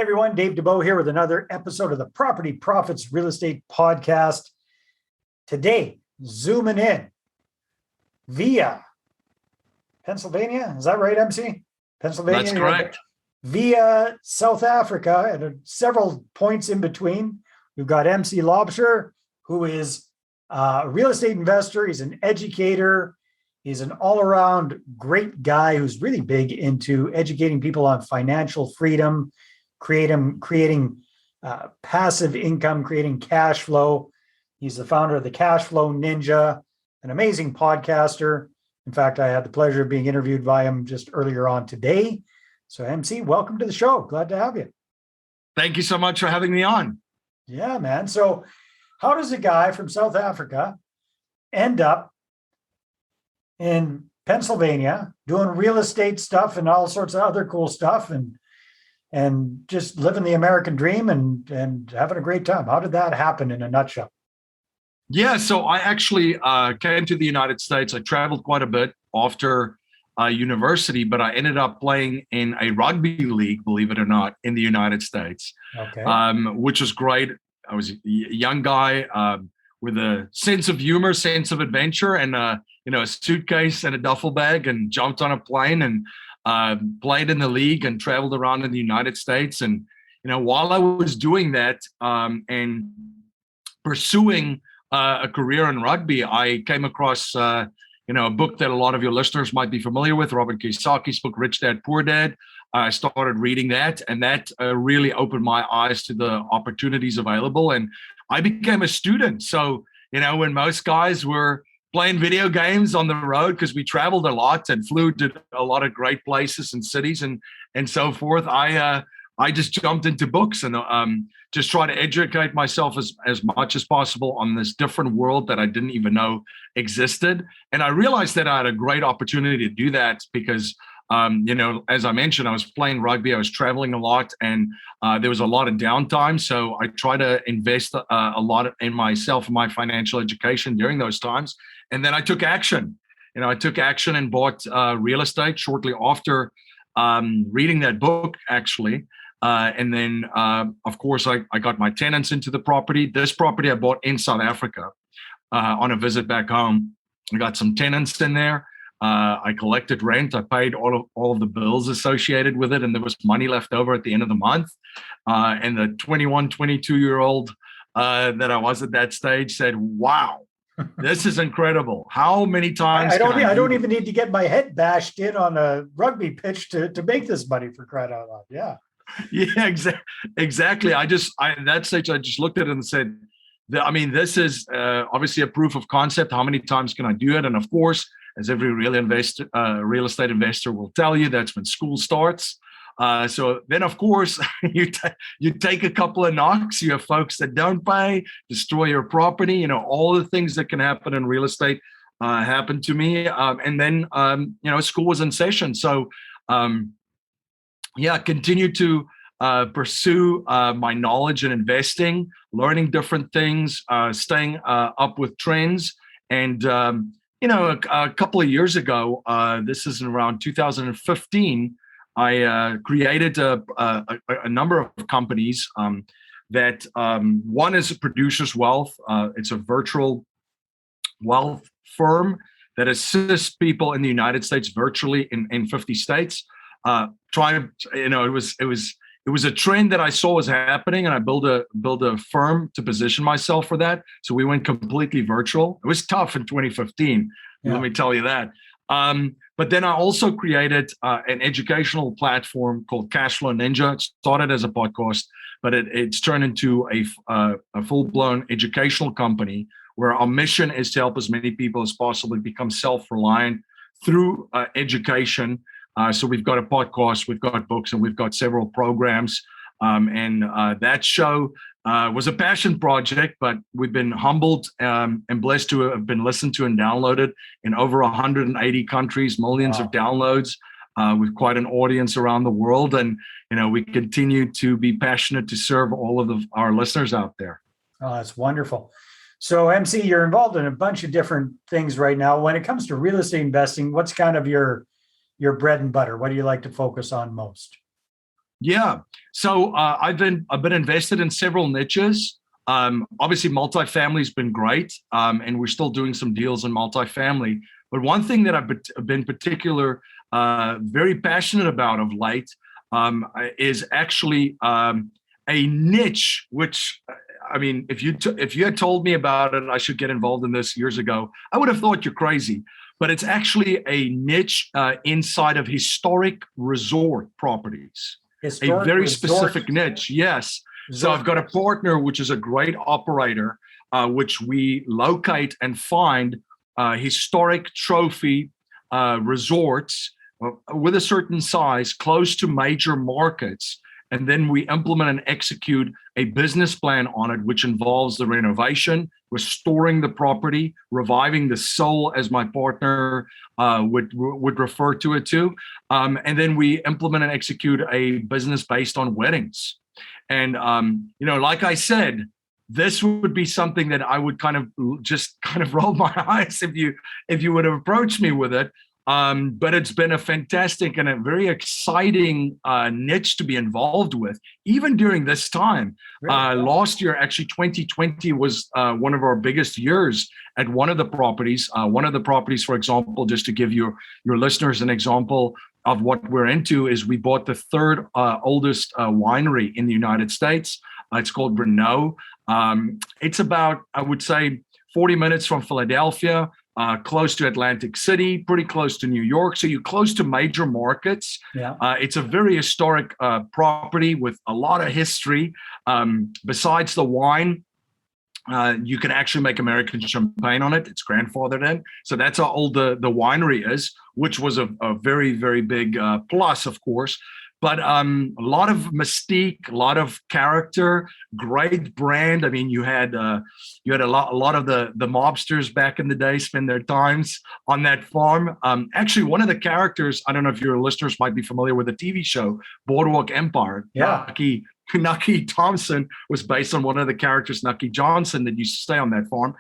Everyone, Dave Dubeau here with another episode of the Property Profits Real Estate Podcast. Today, zooming in via Pennsylvania. Is that right, MC? Pennsylvania? That's correct. Via South Africa and several points in between. We've got MC Laubscher, who is a real estate investor. He's an educator. He's an all-around great guy who's really big into educating people on financial freedom, creating passive income, creating cash flow. He's the founder of the Cashflow Ninja, an amazing podcaster. In fact, I had the pleasure of being interviewed by him just earlier on today. So MC, welcome to the show. Glad to have you. Thank you so much for having me on. Yeah, man. So how does a guy from South Africa end up in Pennsylvania doing real estate stuff and all sorts of other cool stuff and just living the American dream and having a great time? How did that happen in a nutshell? Yeah, so I actually came to the United States. I traveled quite a bit after university, but I ended up playing in a rugby league, believe it or not, in the United States, which was great. I was a young guy with a sense of humor, sense of adventure, and a suitcase and a duffel bag, and jumped on a plane and played in the league and traveled around in the United States. And while I was doing that and pursuing a career in rugby, I came across a book that a lot of your listeners might be familiar with, Robert Kiyosaki's book, Rich Dad, Poor Dad. I started reading that, and that really opened my eyes to the opportunities available. And I became a student. So, when most guys were playing video games on the road, because we traveled a lot and flew to a lot of great places and cities and so forth, I just jumped into books and just try to educate myself as much as possible on this different world that I didn't even know existed. And I realized that I had a great opportunity to do that because, as I mentioned, I was playing rugby, I was traveling a lot, and there was a lot of downtime. So I try to invest a lot in myself and my financial education during those times. And then I took action. I took action and bought real estate shortly after reading that book, actually. And then, of course, I got my tenants into the property. This property I bought in South Africa on a visit back home. I got some tenants in there. I collected rent. I paid all of the bills associated with it, and there was money left over at the end of the month. And the 21, 22-year-old that I was at that stage said, "Wow, this is incredible. How many times?" I don't even need to get my head bashed in on a rugby pitch to make this money, for crying out loud. Yeah. Yeah, exactly. At that stage, I just looked at it and said, this is obviously a proof of concept. How many times can I do it? And of course, as every real estate investor will tell you, that's when school starts. So then, of course, you take a couple of knocks. You have folks that don't pay, destroy your property. All the things that can happen in real estate happened to me. And then, school was in session. So, continue to pursue my knowledge in investing, learning different things, staying up with trends. And, a couple of years ago, this is around 2015, I created a number of companies that one is Producers Wealth. It's a virtual wealth firm that assists people in the United States virtually in 50 states. It was a trend that I saw was happening, and I built a firm to position myself for that. So we went completely virtual. It was tough in 2015. Let me tell you that. But then I also created an educational platform called Cashflow Ninja. It started as a podcast, but it's turned into a full-blown educational company where our mission is to help as many people as possible become self-reliant through education. So we've got a podcast, we've got books, and we've got several programs. And that show was a passion project, but we've been humbled and blessed to have been listened to and downloaded in over 180 countries, millions of downloads, with quite an audience around the world. And, we continue to be passionate to serve all of our listeners out there. Oh, that's wonderful. So MC, you're involved in a bunch of different things right now. When it comes to real estate investing, what's kind of your bread and butter? What do you like to focus on most? Yeah. So I've been invested in several niches. Obviously, multifamily's been great, and we're still doing some deals in multifamily. But one thing that been particular very passionate about of late is actually a niche, which I mean, if you had told me about it, I should get involved in this years ago, I would have thought you're crazy. But it's actually a niche inside of historic resort properties. A Historic very resort. specific niche, yes. So Resort. I've got a partner, which is a great operator, which we locate and find historic trophy resorts with a certain size close to major markets. And then we implement and execute a business plan on it, which involves the renovation, restoring the property, reviving the soul, as my partner would refer to it to. And then we implement and execute a business based on weddings. And, like I said, this would be something that I would kind of roll my eyes if you would have approached me with it. But it's been a fantastic and a very exciting niche to be involved with, even during this time. Really? Last year, actually, 2020 was one of our biggest years at one of the properties. For example, just to give your listeners an example of what we're into, is we bought the third oldest winery in the United States. It's called Renault. It's about, I would say, 40 minutes from Philadelphia. Close to Atlantic City, pretty close to New York. So you're close to major markets. Yeah. It's a very historic property with a lot of history. Besides the wine, you can actually make American champagne on it. It's grandfathered in. So that's how old the winery is, which was a very, very big plus, of course. But a lot of mystique, a lot of character, great brand. I mean, you had a lot of the mobsters back in the day spend their times on that farm. Actually, one of the characters, I don't know if your listeners might be familiar with the TV show Boardwalk Empire. Yeah. Nucky Thompson was based on one of the characters, Nucky Johnson, that used to stay on that farm.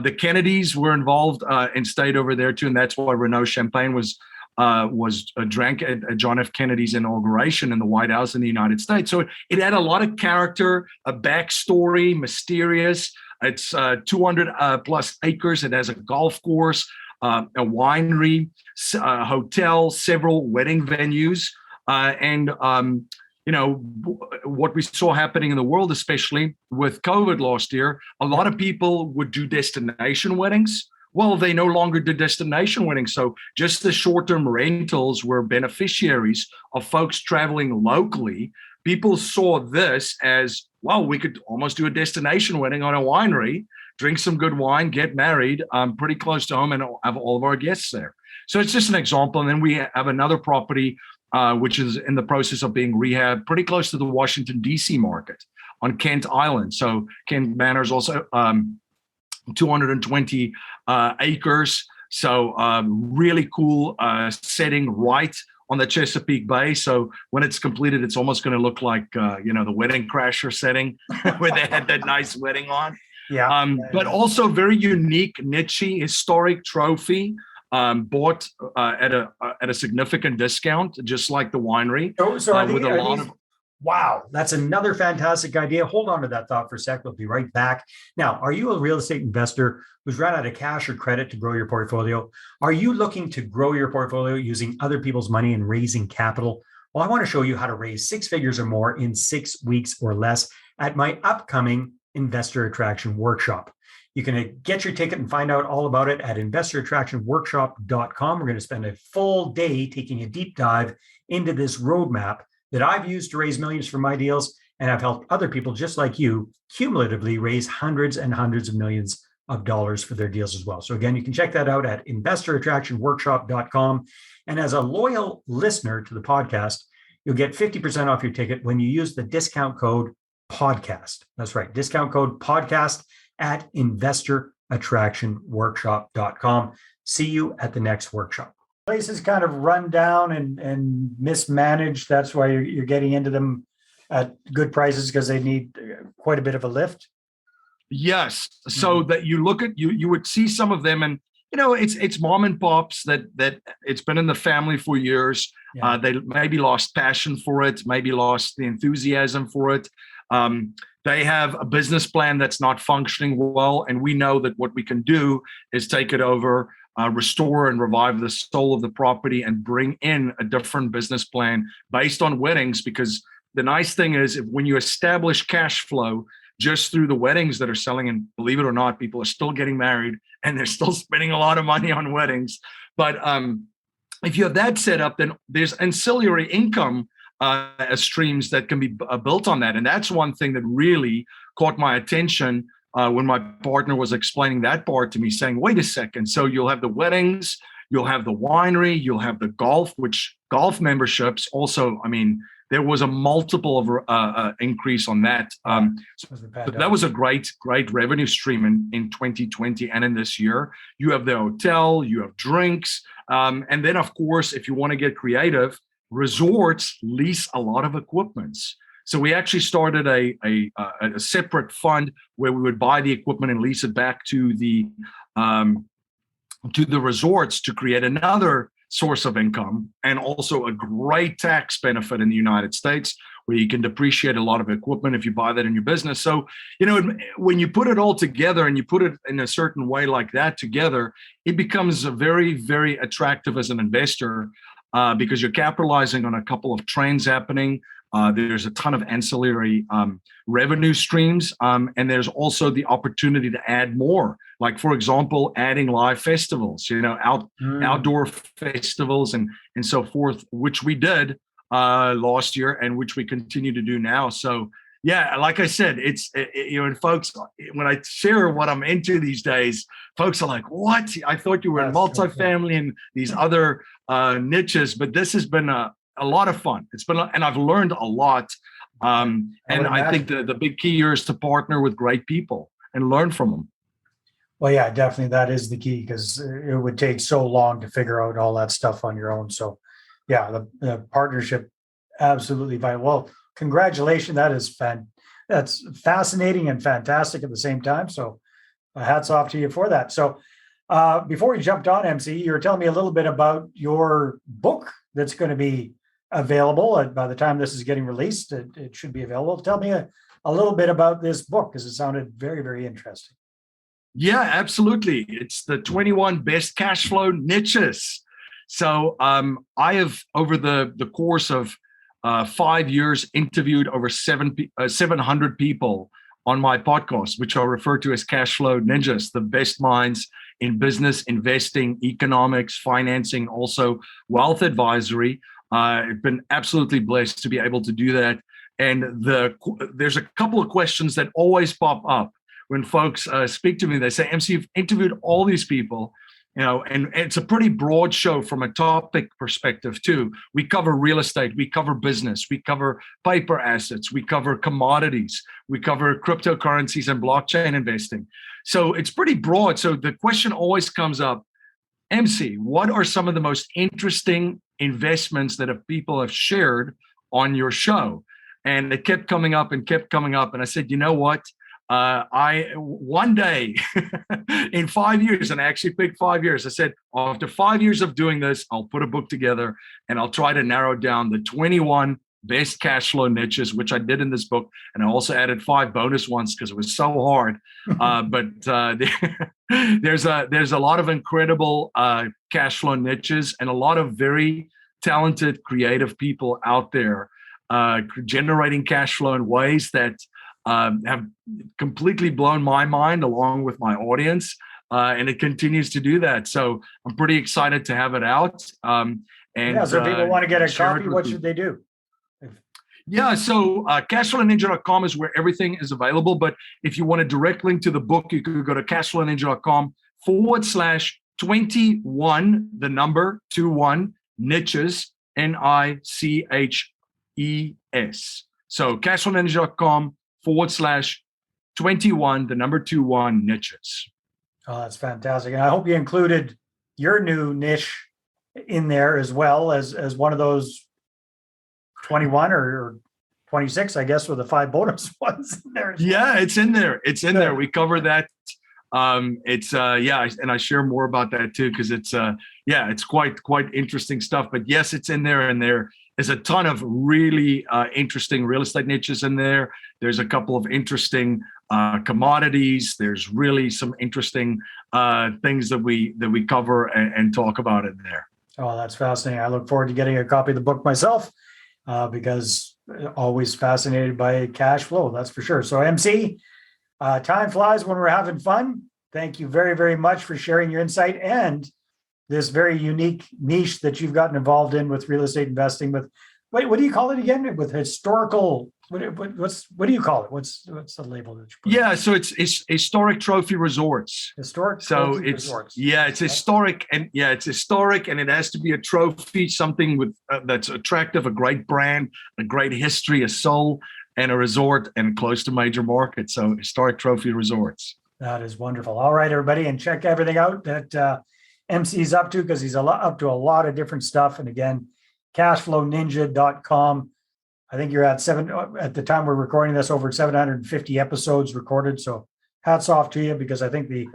The Kennedys were involved and stayed over there too, and that's why Renault Champagne was drank at John F. Kennedy's inauguration in the White House in the United States. So it had a lot of character, a backstory, mysterious. It's 200 plus acres. It has a golf course, a winery, a hotel, several wedding venues, and what we saw happening in the world, especially with COVID last year, a lot of people would do destination weddings. Well, they no longer did destination weddings. So just the short-term rentals were beneficiaries of folks traveling locally. People saw this as, well, we could almost do a destination wedding on a winery, drink some good wine, get married pretty close to home, and have all of our guests there. So it's just an example. And then we have another property, which is in the process of being rehabbed pretty close to the Washington, D.C. market on Kent Island. So Kent Manor is also 220 acres. So really cool setting right on the Chesapeake Bay. So when it's completed, it's almost going to look like, the Wedding Crasher setting where they had that nice wedding on. Yeah. But also very unique, niche, historic trophy. Bought at a significant discount, just like the winery. Wow, that's another fantastic idea. Hold on to that thought for a sec. We'll be right back. Now, are you a real estate investor who's run out of cash or credit to grow your portfolio? Are you looking to grow your portfolio using other people's money and raising capital? Well, I want to show you how to raise 6 figures or more in 6 weeks or less at my upcoming Investor Attraction Workshop. You can get your ticket and find out all about it at investorattractionworkshop.com. We're going to spend a full day taking a deep dive into this roadmap that I've used to raise millions for my deals, and I've helped other people just like you cumulatively raise hundreds and hundreds of millions of dollars for their deals as well. So again, you can check that out at investorattractionworkshop.com. And as a loyal listener to the podcast, you'll get 50% off your ticket when you use the discount code podcast. That's right, discount code podcast at investorattractionworkshop.com. See you at the next workshop. Places kind of run down and mismanaged. That's why you're getting into them at good prices, because they need quite a bit of a lift. Yes. So that you look at, you would see some of them, and it's mom and pops that it's been in the family for years. Yeah. They maybe lost passion for it, maybe lost the enthusiasm for it. They have a business plan that's not functioning well, and we know that what we can do is take it over, restore and revive the soul of the property, and bring in a different business plan based on weddings. Because the nice thing is, when you establish cash flow just through the weddings that are selling, and believe it or not, people are still getting married and they're still spending a lot of money on weddings. But if you have that set up, then there's ancillary income streams that can be built on that. And that's one thing that really caught my attention when my partner was explaining that part to me, saying, wait a second, so you'll have the weddings, you'll have the winery, you'll have the golf, which golf memberships also, I mean, there was a multiple of increase on that. But that was a great revenue stream in 2020 and in this year. You have the hotel, you have drinks, and then of course, if you want to get creative, resorts lease a lot of equipments. So we actually started a separate fund where we would buy the equipment and lease it back to the resorts to create another source of income, and also a great tax benefit in the United States where you can depreciate a lot of equipment if you buy that in your business. So, when you put it all together and you put it in a certain way like that together, it becomes very, very attractive as an investor because you're capitalizing on a couple of trends happening. There's a ton of ancillary revenue streams, and there's also the opportunity to add more. Like, for example, adding live festivals, outdoor festivals and so forth, which we did last year and which we continue to do now. So, yeah, like I said, it's, and folks, when I share what I'm into these days, folks are like, what? I thought you were in multifamily and these other niches, but this has been a lot of fun. It's been, and I've learned a lot. And I think the big key here is to partner with great people and learn from them. Well, yeah, definitely. That is the key, because it would take so long to figure out all that stuff on your own. So yeah, the partnership, absolutely vital. Well, congratulations. That's fascinating and fantastic at the same time. So hats off to you for that. So before we jumped on, MC, you were telling me a little bit about your book that's going to be available. By the time this is getting released, it should be available. Tell me a little bit about this book, because it sounded very, very interesting. Yeah, absolutely. It's the 21 best cash flow niches. So I have, over the course of 5 years, interviewed over 700 people on my podcast, which I refer to as Cashflow Ninjas, the best minds in business, investing, economics, financing, also wealth advisory. I've been absolutely blessed to be able to do that. And there's a couple of questions that always pop up when folks speak to me. They say, MC, you've interviewed all these people, and it's a pretty broad show from a topic perspective too. We cover real estate, we cover business, we cover paper assets, we cover commodities, we cover cryptocurrencies and blockchain investing. So it's pretty broad. So the question always comes up, MC, what are some of the most interesting investments that people have shared on your show? And it kept coming up and kept coming up. And I said, you know what? One day in 5 years, and I actually picked 5 years, I said, after 5 years of doing this, I'll put a book together and I'll try to narrow down the 21 best cash flow niches, which I did in this book. And I also added 5 bonus ones because it was so hard. There's a lot of incredible cash flow niches and a lot of very talented, creative people out there generating cash flow in ways that have completely blown my mind along with my audience. And it continues to do that. So I'm pretty excited to have it out. So if people want to get a copy, what should they do? Yeah, so cashflowninja.com is where everything is available. But if you want a direct link to the book, you could go to cashflowninja.com/21, the number 21, niches, NICHES. So cashflowninja.com/21, the number 21, niches. Oh, that's fantastic. And I hope you included your new niche in there as well as one of those 21 or 26, I guess, with the 5 bonus ones in there. Yeah, it's in there. It's in there. We cover that It's and I share more about that too, because it's it's quite interesting stuff. But yes, it's in there, and there is a ton of really interesting real estate niches in there. There's a couple of interesting commodities. There's really some interesting things that we cover and talk about in there. Oh, that's fascinating. I look forward to getting a copy of the book myself, because always fascinated by cash flow, that's for sure. So MC, time flies when we're having fun. Thank you very, very much for sharing your insight and this very unique niche that you've gotten involved in with real estate investing with, what do you call it again? With historical, what do you call it? What's the label that you put? Yeah, so it's historic trophy resorts. Historic so trophy it's resorts. It's historic, and it's historic, and it has to be a trophy, something with that's attractive, a great brand, a great history, a soul, and a resort, and close to major markets. So historic trophy resorts. That is wonderful. All right, everybody, and check everything out that MC's up to, because he's up to a lot of different stuff. And again, cashflowninja.com. I think you're at the time we're recording this, over 750 episodes recorded. So hats off to you, because I think the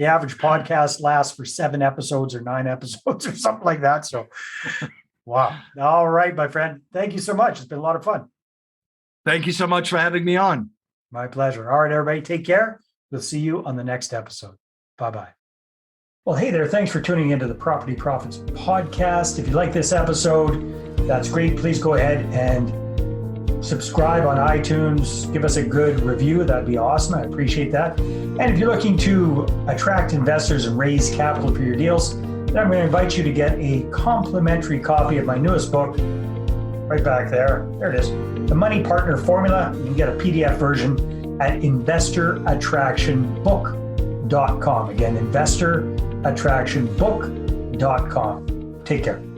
average podcast lasts for 7 episodes or 9 episodes or something like that. So, wow. All right, my friend. Thank you so much. It's been a lot of fun. Thank you so much for having me on. My pleasure. All right, everybody, take care. We'll see you on the next episode. Bye-bye. Well, hey there. Thanks for tuning into the Property Profits Podcast. If you like this episode, that's great. Please go ahead and subscribe on iTunes. Give us a good review. That'd be awesome. I appreciate that. And if you're looking to attract investors and raise capital for your deals, then I'm going to invite you to get a complimentary copy of my newest book, right back there. There it is. The Money Partner Formula. You can get a PDF version at investorattractionbook.com. Again, investorattractionbook.com. Take care.